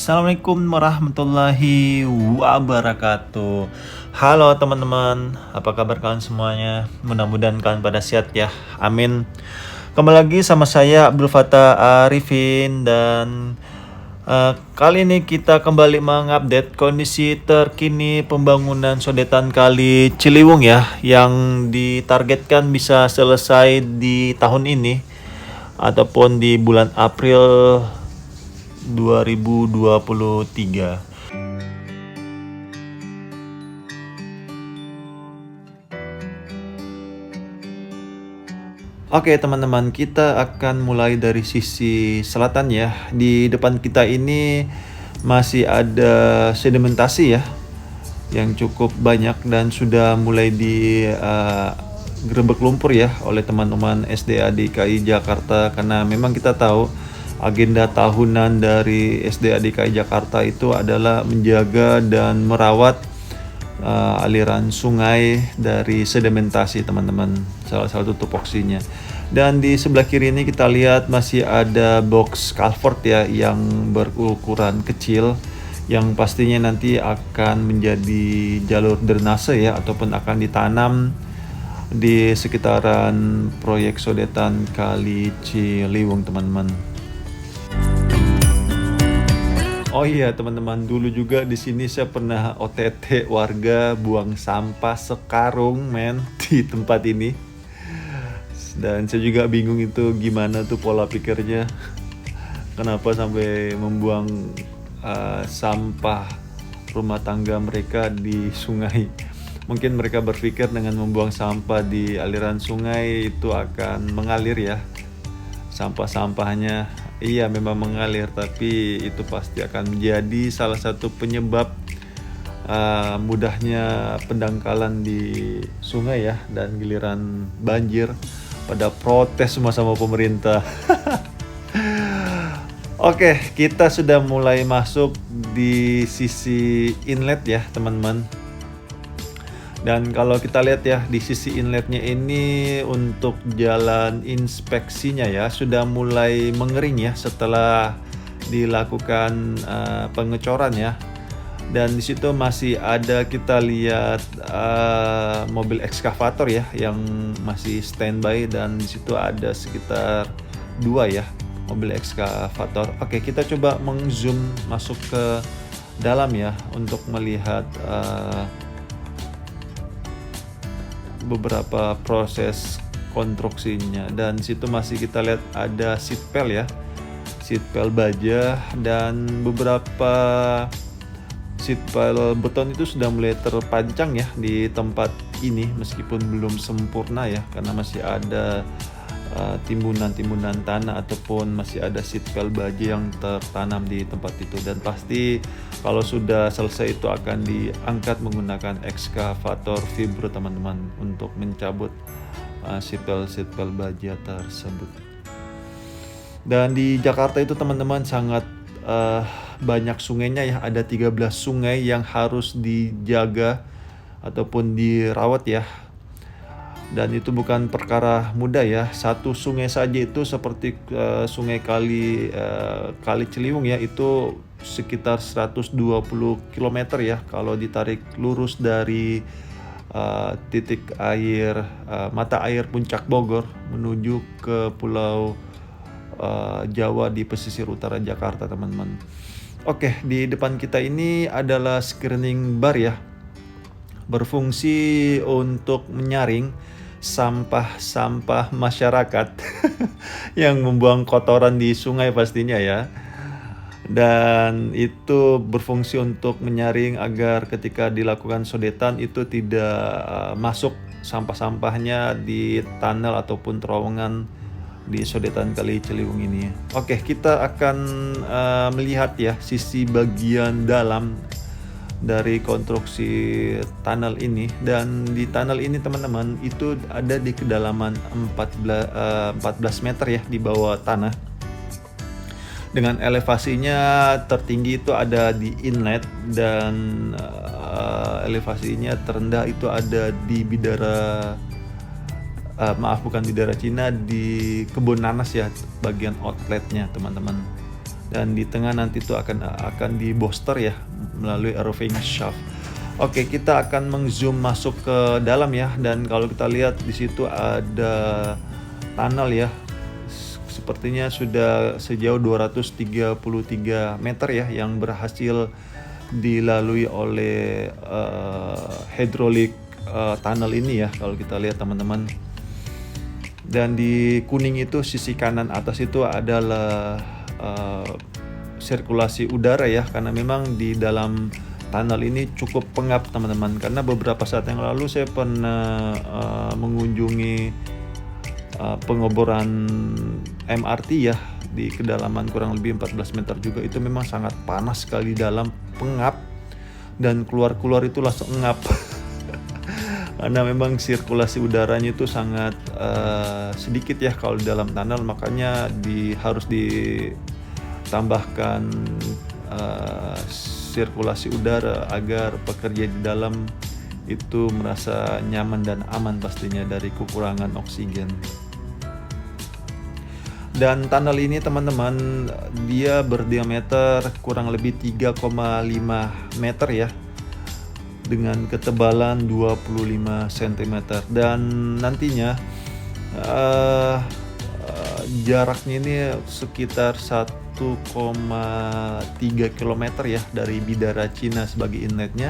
Assalamualaikum warahmatullahi wabarakatuh. Halo teman-teman, apa kabar kalian semuanya? Mudah-mudahan kalian pada sehat ya, amin. Kembali lagi sama saya Abdul Fattah Arifin dan kali ini kita kembali mengupdate kondisi terkini pembangunan sodetan Kali Ciliwung ya, yang ditargetkan bisa selesai di tahun ini ataupun di bulan April 2023. Oke teman-teman, kita akan mulai dari sisi selatan ya. Di depan kita ini masih ada sedimentasi ya, yang cukup banyak dan sudah mulai gerebek lumpur ya oleh teman-teman SDA DKI Jakarta, karena memang kita tahu agenda tahunan dari SDA DKI Jakarta itu adalah menjaga dan merawat aliran sungai dari sedimentasi teman-teman, salah satu tupoksinya. Dan di sebelah kiri ini kita lihat masih ada box culvert ya yang berukuran kecil, yang pastinya nanti akan menjadi jalur drainase ya, ataupun akan ditanam di sekitaran proyek sodetan Kali Ciliwung teman-teman. Oh iya teman-teman, dulu juga di sini saya pernah OTT warga buang sampah sekarung di tempat ini. Dan saya juga bingung itu gimana tuh pola pikirnya. Kenapa sampai membuang sampah rumah tangga mereka di sungai. Mungkin mereka berpikir dengan membuang sampah di aliran sungai itu akan mengalir ya. Sampah-sampahnya iya memang mengalir, tapi itu pasti akan menjadi salah satu penyebab mudahnya pendangkalan di sungai ya, dan giliran banjir pada protes semua sama pemerintah. Oke, kita sudah mulai masuk di sisi inlet ya teman-teman. Dan kalau kita lihat ya di sisi inletnya ini, untuk jalan inspeksinya ya sudah mulai mengering ya setelah dilakukan pengecoran ya. Dan di situ masih ada, kita lihat mobil ekskavator ya yang masih standby, dan di situ ada sekitar 2 ya mobil ekskavator. Oke, kita coba meng-zoom masuk ke dalam ya untuk melihat beberapa proses konstruksinya. Dan situ masih kita lihat ada seatpel ya, seatpel baja, dan beberapa seatpel beton itu sudah mulai terpancang ya di tempat ini, meskipun belum sempurna ya, karena masih ada timbunan-timbunan tanah ataupun masih ada seatpel baja yang tertanam di tempat itu. Dan pasti kalau sudah selesai itu akan diangkat menggunakan ekskavator vibro teman-teman untuk mencabut seatpel baja tersebut. Dan di Jakarta itu teman-teman sangat banyak sungainya ya, ada 13 sungai yang harus dijaga ataupun dirawat ya. Dan itu bukan perkara mudah ya. Satu sungai saja itu seperti sungai Kali Ciliwung ya, itu sekitar 120 km ya kalau ditarik lurus dari titik air mata air Puncak Bogor menuju ke Pulau Jawa di pesisir utara Jakarta teman-teman. Oke, di depan kita ini adalah screening bar ya, berfungsi untuk menyaring sampah-sampah masyarakat yang membuang kotoran di sungai pastinya ya. Dan itu berfungsi untuk menyaring agar ketika dilakukan sodetan itu tidak masuk sampah-sampahnya di tunnel ataupun terowongan di sodetan Kali Ciliwung ini. Oke, kita akan melihat ya sisi bagian dalam dari konstruksi tunnel ini. Dan di tunnel ini teman-teman itu ada di kedalaman 14 meter ya di bawah tanah, dengan elevasinya tertinggi itu ada di inlet, dan elevasinya terendah itu ada di bidara bukan bidara Cina, di Kebun Nanas ya, bagian outletnya teman-teman. dan di tengah nanti itu akan di booster ya melalui roving shaft. Oke, kita akan meng-zoom masuk ke dalam ya, dan kalau kita lihat di situ ada tunnel ya. Sepertinya sudah sejauh 233 meter ya yang berhasil dilalui oleh hydraulic tunnel ini ya, kalau kita lihat teman-teman. Dan di kuning itu sisi kanan atas itu adalah sirkulasi udara ya, karena memang di dalam tunnel ini cukup pengap teman-teman, karena beberapa saat yang lalu saya pernah mengunjungi pengeboran MRT ya di kedalaman kurang lebih 14 meter juga. Itu memang sangat panas sekali dalam, pengap, dan keluar itu langsung ngap karena memang sirkulasi udaranya itu sangat sedikit ya kalau di dalam tunnel, makanya harus ditambahkan sirkulasi udara agar pekerja di dalam itu merasa nyaman dan aman pastinya dari kekurangan oksigen. Dan tunnel ini teman-teman, dia berdiameter kurang lebih 3,5 meter ya, dengan ketebalan 25 cm, dan nantinya jaraknya ini sekitar 1,3 km ya dari Bidara Cina sebagai inletnya,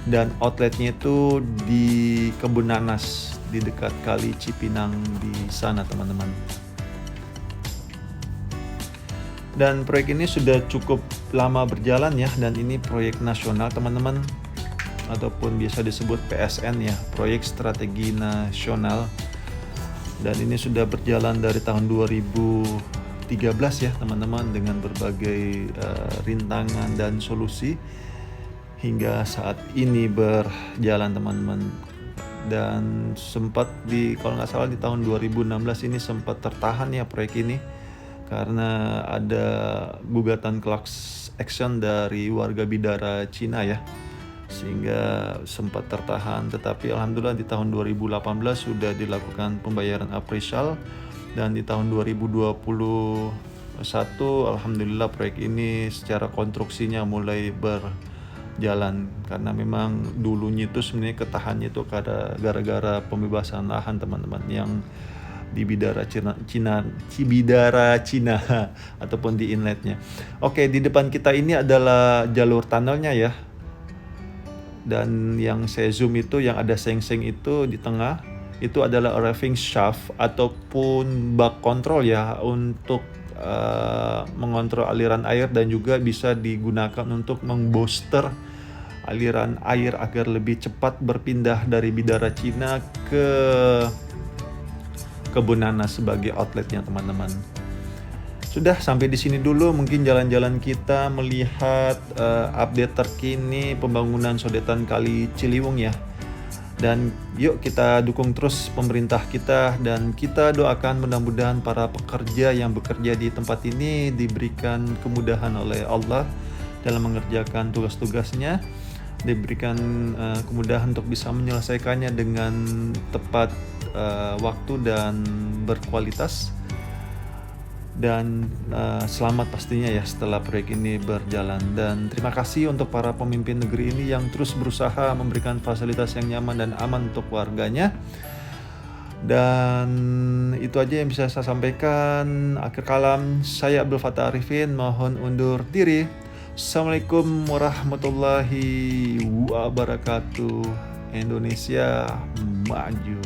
dan outletnya itu di Kebun Nanas di dekat Kali Cipinang di sana teman-teman. Dan proyek ini sudah cukup lama berjalan ya, dan ini proyek nasional teman-teman, ataupun biasa disebut PSN ya, proyek strategi nasional. Dan ini sudah berjalan dari tahun 2013 ya teman-teman, dengan berbagai rintangan dan solusi hingga saat ini berjalan teman-teman. Dan sempat kalau nggak salah di tahun 2016 ini sempat tertahan ya proyek ini, karena ada gugatan class action dari warga Bidara Cina ya, sehingga sempat tertahan. Tetapi alhamdulillah di tahun 2018 sudah dilakukan pembayaran appraisal, dan di tahun 2021 alhamdulillah proyek ini secara konstruksinya mulai berjalan, karena memang dulunya itu sebenarnya ketahannya itu gara-gara pembebasan lahan teman-teman yang di Bidara Cina ataupun di inletnya. Oke, di depan kita ini adalah jalur tunnelnya ya. Dan yang saya zoom itu yang ada seng-seng itu di tengah itu adalah roving shaft ataupun bak kontrol ya, untuk mengontrol aliran air, dan juga bisa digunakan untuk membooster aliran air agar lebih cepat berpindah dari Bidara Cina ke Kebun Nanas sebagai outletnya teman-teman. Sudah sampai di sini dulu mungkin jalan-jalan kita melihat update terkini pembangunan sodetan Kali Ciliwung ya. Dan yuk kita dukung terus pemerintah kita, dan kita doakan mudah-mudahan para pekerja yang bekerja di tempat ini diberikan kemudahan oleh Allah dalam mengerjakan tugas-tugasnya, diberikan kemudahan untuk bisa menyelesaikannya dengan tepat waktu dan berkualitas, dan selamat pastinya ya setelah proyek ini berjalan. Dan terima kasih untuk para pemimpin negeri ini yang terus berusaha memberikan fasilitas yang nyaman dan aman untuk warganya. Dan itu aja yang bisa saya sampaikan. Akhir kalam, saya Abdul Fattah Arifin mohon undur diri. Assalamualaikum warahmatullahi wabarakatuh. Indonesia maju.